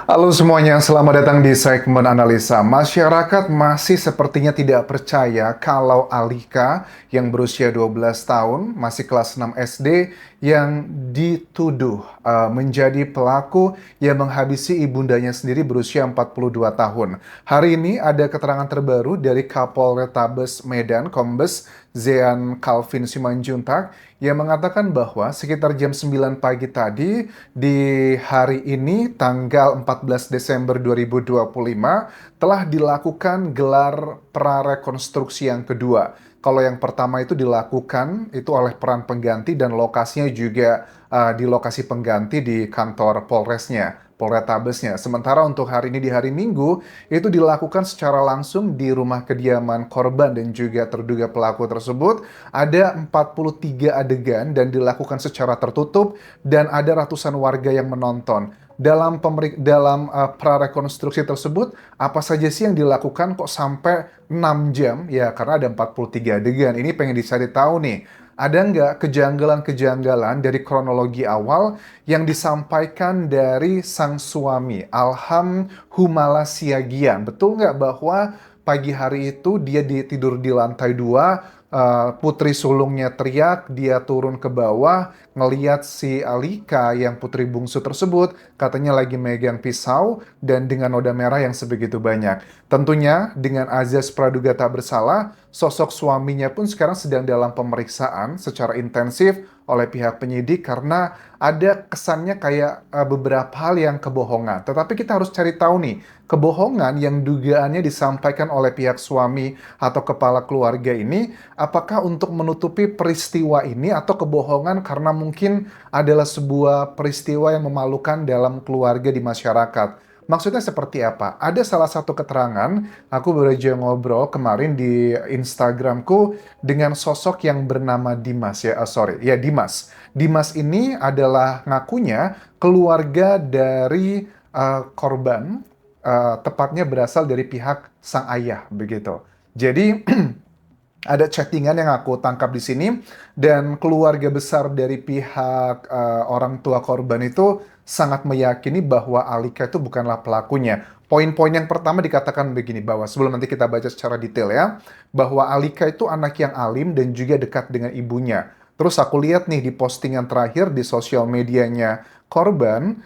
Halo semuanya, selamat datang di segmen analisa. Masyarakat masih sepertinya tidak percaya kalau Alika yang berusia 12 tahun, masih kelas 6 SD, yang dituduh menjadi pelaku yang menghabisi ibundanya sendiri berusia 42 tahun. Hari ini ada keterangan terbaru dari Kapolrestabes Medan, Kombes Zean Calvin Simanjuntak, yang mengatakan bahwa sekitar jam 9 pagi tadi di hari ini tanggal 14 Desember 2025 telah dilakukan gelar prarekonstruksi yang kedua. Kalau yang pertama itu dilakukan itu oleh peran pengganti dan lokasinya juga di lokasi pengganti di kantor Polresnya. Polretabesnya. Sementara untuk hari ini di hari Minggu itu dilakukan secara langsung di rumah kediaman korban dan juga terduga pelaku tersebut. Ada 43 adegan dan dilakukan secara tertutup dan ada ratusan warga yang menonton. Dalam prarekonstruksi tersebut, apa saja sih yang dilakukan kok sampai 6 jam? Ya, karena ada 43 adegan. Ini pengen dicari tahu nih. Ada nggak kejanggalan-kejanggalan dari kronologi awal yang disampaikan dari sang suami, Alham Humala Siagian? Betul nggak bahwa pagi hari itu dia tidur di lantai 2, putri sulungnya teriak, dia turun ke bawah, ngeliat si Alika yang putri bungsu tersebut, katanya lagi megang pisau dan dengan noda merah yang sebegitu banyak. Tentunya dengan azas praduga tak bersalah, sosok suaminya pun sekarang sedang dalam pemeriksaan secara intensif oleh pihak penyidik karena ada kesannya kayak beberapa hal yang kebohongan. Tetapi kita harus cari tahu nih, kebohongan yang dugaannya disampaikan oleh pihak suami atau kepala keluarga ini, apakah untuk menutupi peristiwa ini atau kebohongan karena mungkin adalah sebuah peristiwa yang memalukan dalam keluarga di masyarakat. Maksudnya seperti apa? Ada salah satu keterangan, aku baru aja ngobrol kemarin di Instagramku dengan sosok yang bernama Dimas ya, sorry, ya Dimas. Dimas ini adalah ngakunya keluarga dari korban, tepatnya berasal dari pihak sang ayah begitu. Jadi ada chattingan yang aku tangkap di sini dan keluarga besar dari pihak orang tua korban itu sangat meyakini bahwa Alika itu bukanlah pelakunya. Poin-poin yang pertama dikatakan begini bahwa sebelum nanti kita baca secara detail ya, bahwa Alika itu anak yang alim dan juga dekat dengan ibunya. Terus aku lihat nih di postingan terakhir di sosial medianya korban,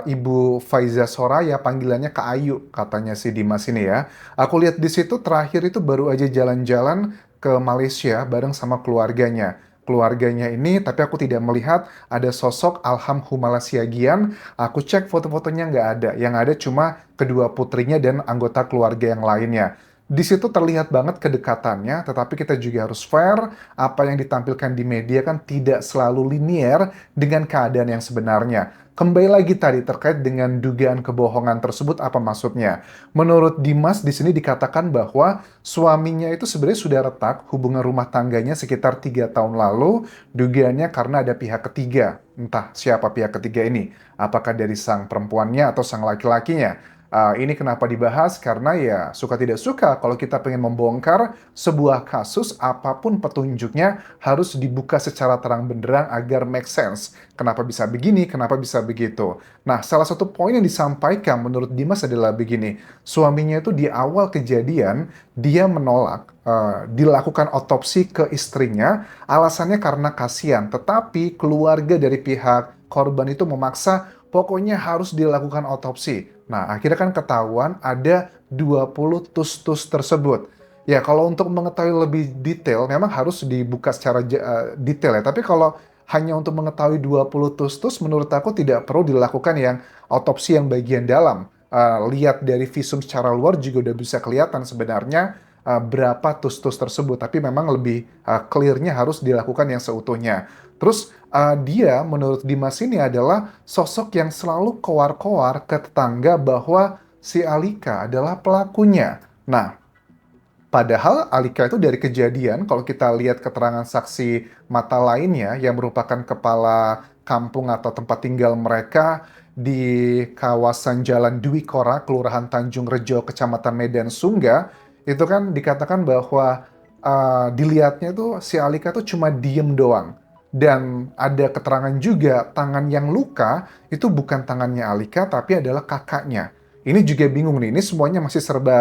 Ibu Faiza Soraya, panggilannya Kak Ayu katanya si Dimas ini ya. Aku lihat di situ terakhir itu baru aja jalan-jalan ke Malaysia bareng sama keluarganya. Keluarganya ini, tapi aku tidak melihat ada sosok Alham Humala Siagian. Aku cek foto-fotonya nggak ada. Yang ada cuma kedua putrinya dan anggota keluarga yang lainnya. Di situ terlihat banget kedekatannya, tetapi kita juga harus fair. Apa yang ditampilkan di media kan tidak selalu linier dengan keadaan yang sebenarnya. Kembali lagi tadi terkait dengan dugaan kebohongan tersebut, apa maksudnya? Menurut Dimas di sini dikatakan bahwa suaminya itu sebenarnya sudah retak hubungan rumah tangganya sekitar 3 tahun lalu, dugaannya karena ada pihak ketiga. Entah siapa pihak ketiga ini, apakah dari sang perempuannya atau sang laki-lakinya. Ini kenapa dibahas? Karena ya suka tidak suka kalau kita pengen membongkar sebuah kasus, apapun petunjuknya harus dibuka secara terang benderang agar make sense. Kenapa bisa begini, kenapa bisa begitu. Nah, salah satu poin yang disampaikan menurut Dimas adalah begini. Suaminya itu di awal kejadian, dia menolak dilakukan otopsi ke istrinya, alasannya karena kasihan. Tetapi keluarga dari pihak korban itu memaksa, pokoknya harus dilakukan otopsi. Nah, akhirnya kan ketahuan ada 20 tus-tus tersebut. Ya, kalau untuk mengetahui lebih detail, memang harus dibuka secara detail ya. Tapi kalau hanya untuk mengetahui 20 tus-tus, menurut aku tidak perlu dilakukan yang otopsi yang bagian dalam. Lihat dari visum secara luar juga udah bisa kelihatan sebenarnya berapa tus-tus tersebut. Tapi memang lebih clear-nya harus dilakukan yang seutuhnya. Terus dia menurut Dimas ini adalah sosok yang selalu kowar-kowar ke tetangga bahwa si Alika adalah pelakunya. Nah, padahal Alika itu dari kejadian, kalau kita lihat keterangan saksi mata lainnya yang merupakan kepala kampung atau tempat tinggal mereka di kawasan Jalan Dwi Kora, Kelurahan Tanjung Rejo, Kecamatan Medan Sungga, itu kan dikatakan bahwa dilihatnya tuh si Alika tuh cuma diem doang. Dan ada keterangan juga tangan yang luka itu bukan tangannya Alika tapi adalah kakaknya. Ini juga bingung nih, ini semuanya masih serba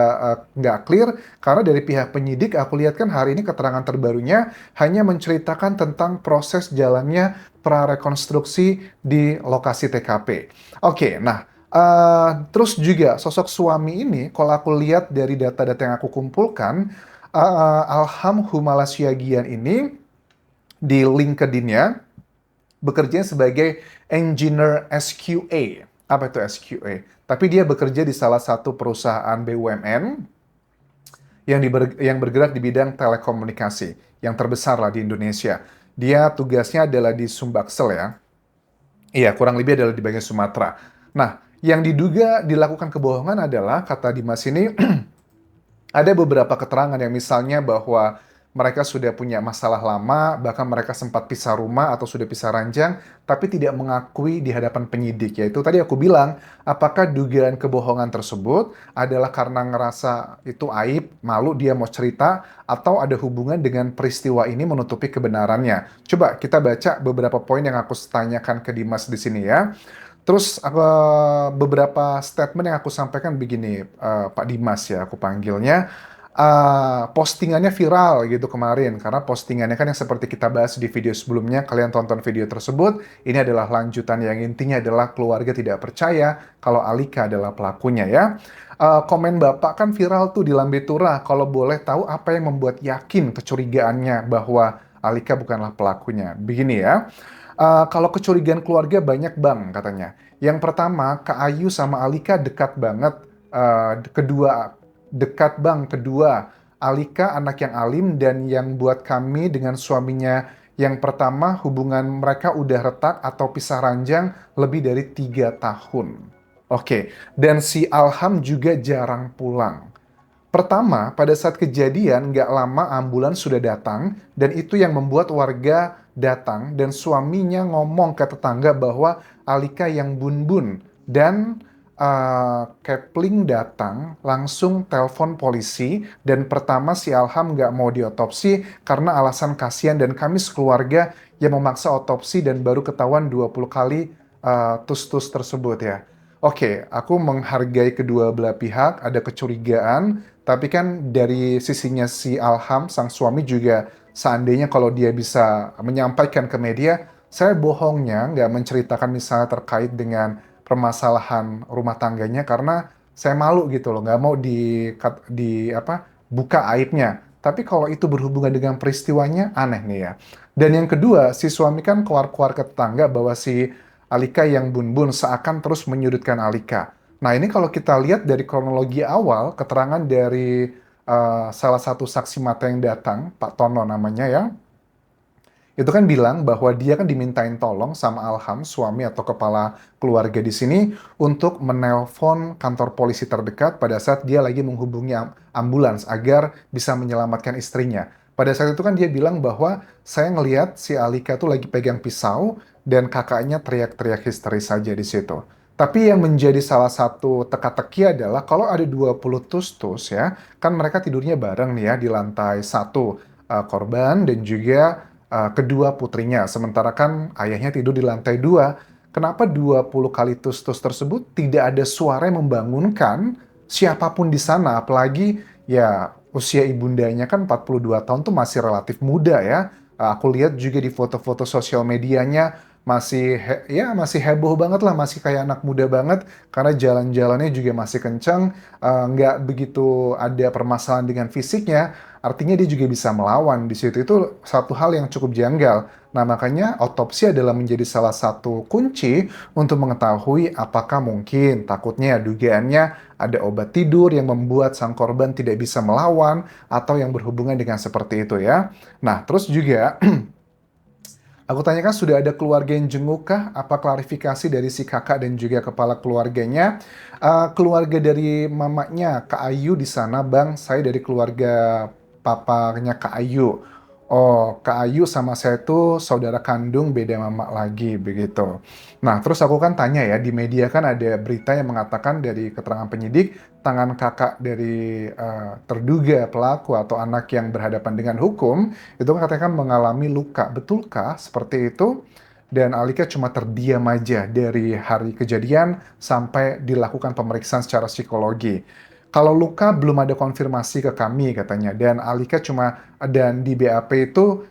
nggak clear karena dari pihak penyidik aku lihat kan hari ini keterangan terbarunya hanya menceritakan tentang proses jalannya prarekonstruksi di lokasi TKP. Oke, nah terus juga sosok suami ini kalau aku lihat dari data-data yang aku kumpulkan, Alham Humala Siagian ini di LinkedIn-nya bekerja sebagai engineer SQA. Apa itu SQA? Tapi dia bekerja di salah satu perusahaan BUMN yang bergerak di bidang telekomunikasi, yang terbesar lah di Indonesia. Dia tugasnya adalah di Sumbaksel ya. Iya, kurang lebih adalah di bagian Sumatera. Nah, yang diduga dilakukan kebohongan adalah, kata Dimas ini, ada beberapa keterangan yang misalnya bahwa mereka sudah punya masalah lama, bahkan mereka sempat pisah rumah atau sudah pisah ranjang, tapi tidak mengakui di hadapan penyidik. Yaitu tadi aku bilang, apakah dugaan kebohongan tersebut adalah karena ngerasa itu aib, malu dia mau cerita, atau ada hubungan dengan peristiwa ini menutupi kebenarannya. Coba kita baca beberapa poin yang aku tanyakan ke Dimas di sini ya. Terus beberapa statement yang aku sampaikan begini, Pak Dimas ya, aku panggilnya. Postingannya viral gitu kemarin, karena postingannya kan yang seperti kita bahas di video sebelumnya, kalian tonton video tersebut, ini adalah lanjutan yang intinya adalah keluarga tidak percaya kalau Alika adalah pelakunya ya. Komen Bapak kan viral tuh di Lambe Tura, kalau boleh tahu apa yang membuat yakin kecurigaannya bahwa Alika bukanlah pelakunya. Begini ya. Kalau kecurigaan keluarga banyak bang katanya. Yang pertama, Kak Ayu sama Alika dekat banget. Kedua, dekat bang. Kedua, Alika anak yang alim dan yang buat kami dengan suaminya yang pertama hubungan mereka udah retak atau pisah ranjang lebih dari 3 tahun. Oke, dan si Alham juga jarang pulang. Pertama, pada saat kejadian nggak lama ambulans sudah datang dan itu yang membuat warga datang dan suaminya ngomong ke tetangga bahwa Alika yang bun-bun dan Kepling datang langsung telepon polisi dan pertama si Alham nggak mau diotopsi karena alasan kasihan dan kami sekeluarga yang memaksa otopsi dan baru ketahuan 20 kali tus-tus tersebut ya. Oke, aku menghargai kedua belah pihak, ada kecurigaan, tapi kan dari sisinya si Alham, sang suami juga seandainya kalau dia bisa menyampaikan ke media, saya bohongnya nggak menceritakan misalnya terkait dengan permasalahan rumah tangganya karena saya malu gitu loh, nggak mau buka aibnya. Tapi kalau itu berhubungan dengan peristiwanya, aneh nih ya. Dan yang kedua, si suami kan keluar-keluar ke tetangga bahwa si Alika yang bun-bun seakan terus menyudutkan Alika. Nah, ini kalau kita lihat dari kronologi awal, keterangan dari salah satu saksi mata yang datang, Pak Tono namanya ya, itu kan bilang bahwa dia kan dimintain tolong sama Alham, suami atau kepala keluarga di sini, untuk menelpon kantor polisi terdekat pada saat dia lagi menghubungi ambulans agar bisa menyelamatkan istrinya. Pada saat itu kan dia bilang bahwa saya ngelihat si Alika tuh lagi pegang pisau dan kakaknya teriak-teriak histeris saja di situ. Tapi yang menjadi salah satu teka-teki adalah kalau ada 20 tus-tus ya, kan mereka tidurnya bareng nih ya di lantai satu, korban dan juga kedua putrinya. Sementara kan ayahnya tidur di lantai 2. Kenapa 20 kali tus-tus tersebut tidak ada suara yang membangunkan siapapun di sana? Apalagi ya usia ibundanya kan 42 tahun tuh masih relatif muda ya. Aku lihat juga di foto-foto sosial medianya masih heboh banget lah, masih kayak anak muda banget karena jalan-jalannya juga masih kencang, nggak begitu ada permasalahan dengan fisiknya, artinya dia juga bisa melawan di situ. Itu satu hal yang cukup janggal. Nah, makanya otopsi adalah menjadi salah satu kunci untuk mengetahui apakah mungkin takutnya dugaannya ada obat tidur yang membuat sang korban tidak bisa melawan atau yang berhubungan dengan seperti itu ya. Nah, terus juga aku tanyakan sudah ada keluarga yang jenguk kah? Apa klarifikasi dari si kakak dan juga kepala keluarganya? Keluarga dari mamanya Kak Ayu di sana, Bang. Saya dari keluarga papanya Kak Ayu. Oh, Kak Ayu sama saya tuh saudara kandung beda mama lagi begitu. Nah, terus aku kan tanya ya, di media kan ada berita yang mengatakan dari keterangan penyidik, tangan kakak dari terduga pelaku atau anak yang berhadapan dengan hukum, itu kan katanya kan mengalami luka. Betulkah seperti itu? Dan Alika cuma terdiam aja dari hari kejadian sampai dilakukan pemeriksaan secara psikologi. Kalau luka belum ada konfirmasi ke kami katanya, dan Alika cuma dan di BAP itu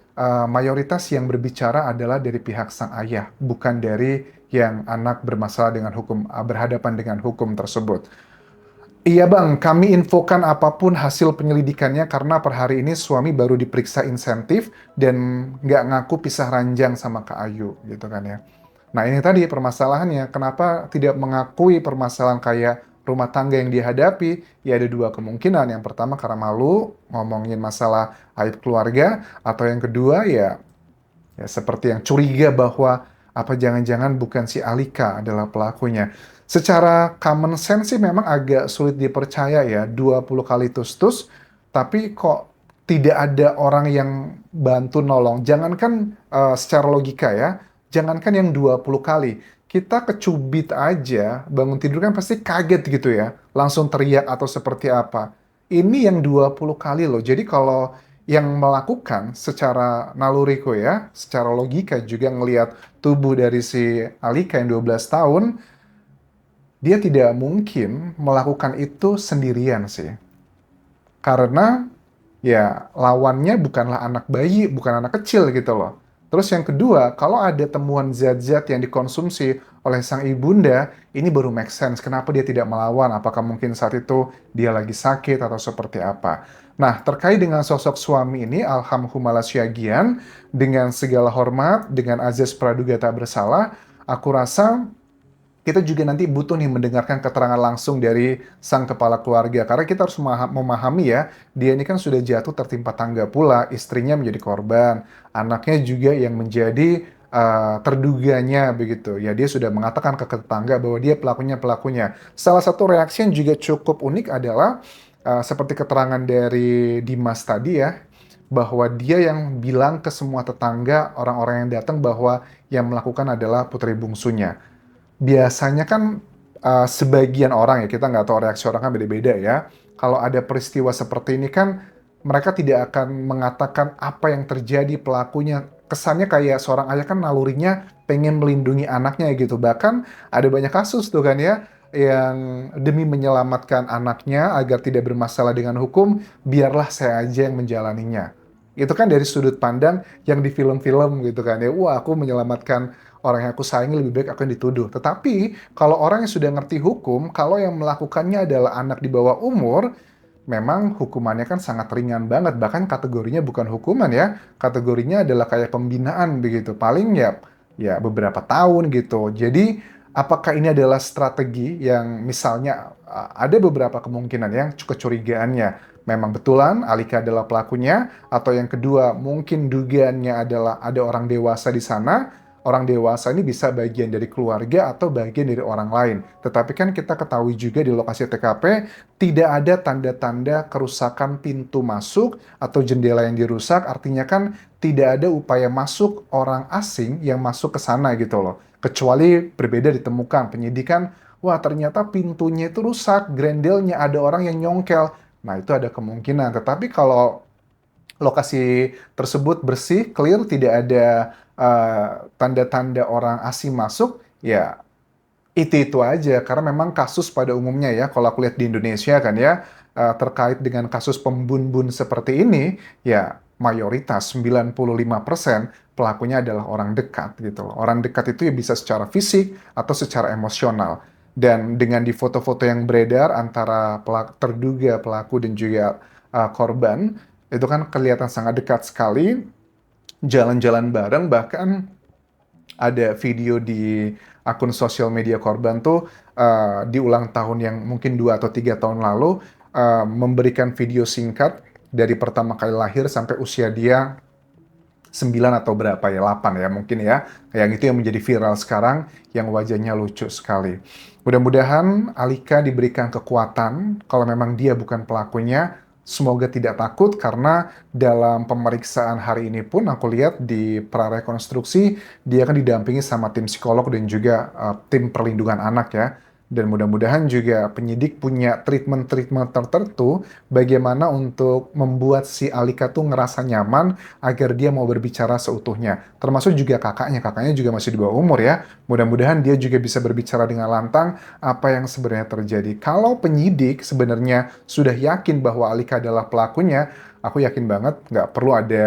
mayoritas yang berbicara adalah dari pihak sang ayah, bukan dari yang anak bermasalah dengan hukum, berhadapan dengan hukum tersebut. Iya bang, kami infokan apapun hasil penyelidikannya karena per hari ini suami baru diperiksa insentif dan nggak ngaku pisah ranjang sama Kak Ayu gitu kan ya. Nah ini tadi permasalahannya, kenapa tidak mengakui permasalahan kayak rumah tangga yang dihadapi? Ya ada dua kemungkinan. Yang pertama karena malu ngomongin masalah aib keluarga, atau yang kedua ya seperti yang curiga bahwa apa jangan-jangan bukan si Alika adalah pelakunya. Secara common sense sih memang agak sulit dipercaya ya, 20 kali tus-tus, tapi kok tidak ada orang yang bantu nolong. Jangankan secara logika ya, jangankan yang 20 kali. Kita kecubit aja, bangun tidur kan pasti kaget gitu ya, langsung teriak atau seperti apa. Ini yang 20 kali loh. Jadi kalau yang melakukan secara naluriku ya, secara logika juga ngelihat tubuh dari si Alika yang 12 tahun, dia tidak mungkin melakukan itu sendirian sih. Karena ya lawannya bukanlah anak bayi, bukan anak kecil gitu loh. Terus yang kedua, kalau ada temuan zat-zat yang dikonsumsi oleh sang ibunda, ini baru make sense. Kenapa dia tidak melawan? Apakah mungkin saat itu dia lagi sakit atau seperti apa? Nah, terkait dengan sosok suami ini, alhamdulillah syagian, dengan segala hormat, dengan azas praduga tak bersalah, aku rasa kita juga nanti butuh nih mendengarkan keterangan langsung dari sang kepala keluarga. Karena kita harus memahami ya, dia ini kan sudah jatuh tertimpa tangga pula, istrinya menjadi korban, anaknya juga yang menjadi terduganya begitu. Ya dia sudah mengatakan ke tetangga bahwa dia pelakunya. Salah satu reaksi yang juga cukup unik adalah seperti keterangan dari Dimas tadi ya, bahwa dia yang bilang ke semua tetangga, orang-orang yang datang bahwa yang melakukan adalah putri bungsunya. Biasanya kan sebagian orang ya, kita nggak tahu reaksi orang kan beda-beda ya. Kalau ada peristiwa seperti ini kan mereka tidak akan mengatakan apa yang terjadi pelakunya. Kesannya kayak seorang ayah kan nalurinya pengen melindungi anaknya gitu. Bahkan ada banyak kasus tuh kan ya, yang demi menyelamatkan anaknya agar tidak bermasalah dengan hukum, biarlah saya aja yang menjalaninya. Itu kan dari sudut pandang yang di film-film gitu kan ya. Wah, aku menyelamatkan orang yang aku sayangi, lebih baik aku yang dituduh. Tetapi kalau orang yang sudah ngerti hukum, kalau yang melakukannya adalah anak di bawah umur, memang hukumannya kan sangat ringan banget. Bahkan kategorinya bukan hukuman ya, kategorinya adalah kayak pembinaan begitu. Paling ya beberapa tahun gitu. Jadi apakah ini adalah strategi yang misalnya ada beberapa kemungkinan yang kecurigaannya memang betulan Alika adalah pelakunya, atau yang kedua mungkin dugaannya adalah ada orang dewasa di sana. Orang dewasa ini bisa bagian dari keluarga atau bagian dari orang lain. Tetapi kan kita ketahui juga di lokasi TKP tidak ada tanda-tanda kerusakan pintu masuk atau jendela yang dirusak. Artinya kan tidak ada upaya masuk orang asing yang masuk ke sana gitu loh. Kecuali berbeda ditemukan penyidikan, wah ternyata pintunya itu rusak, grendelnya ada orang yang nyongkel. Nah itu ada kemungkinan. Tetapi kalau lokasi tersebut bersih, clear, tidak ada tanda-tanda orang asing masuk, ya itu aja. Karena memang kasus pada umumnya ya, kalau aku lihat di Indonesia kan ya, terkait dengan kasus pembun-bun seperti ini, ya mayoritas 95% pelakunya adalah orang dekat gitu loh. Orang dekat itu ya bisa secara fisik atau secara emosional. Dan dengan di foto-foto yang beredar antara terduga pelaku dan juga korban, itu kan kelihatan sangat dekat sekali, jalan-jalan bareng, bahkan ada video di akun sosial media korban tuh di ulang tahun yang mungkin 2 atau 3 tahun lalu memberikan video singkat dari pertama kali lahir sampai usia dia 9 atau berapa ya, 8 ya mungkin ya. Yang itu yang menjadi viral sekarang, yang wajahnya lucu sekali. Mudah-mudahan Alika diberikan kekuatan, kalau memang dia bukan pelakunya, semoga tidak takut karena dalam pemeriksaan hari ini pun aku lihat di prarekonstruksi dia kan didampingi sama tim psikolog dan juga tim perlindungan anak ya. Dan mudah-mudahan juga penyidik punya treatment-treatment tertentu bagaimana untuk membuat si Alika tuh ngerasa nyaman agar dia mau berbicara seutuhnya. Termasuk juga kakaknya juga masih di bawah umur ya. Mudah-mudahan dia juga bisa berbicara dengan lantang apa yang sebenarnya terjadi. Kalau penyidik sebenarnya sudah yakin bahwa Alika adalah pelakunya, aku yakin banget nggak perlu ada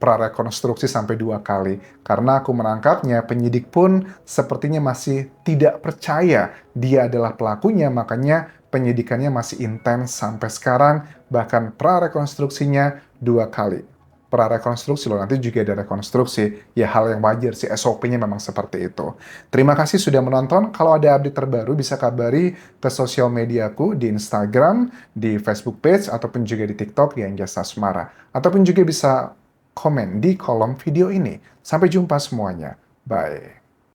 prarekonstruksi sampai 2 kali. Karena aku menangkapnya, penyidik pun sepertinya masih tidak percaya dia adalah pelakunya, makanya penyidikannya masih intens sampai sekarang, bahkan prarekonstruksinya 2 kali. Prarekonstruksi loh, nanti juga ada rekonstruksi. Ya hal yang wajar sih, SOP-nya memang seperti itu. Terima kasih sudah menonton. Kalau ada update terbaru bisa kabari ke sosial mediaku di Instagram, di Facebook page, ataupun juga di TikTok di Anjas Asmara. Ataupun juga bisa komen di kolom video ini. Sampai jumpa semuanya. Bye.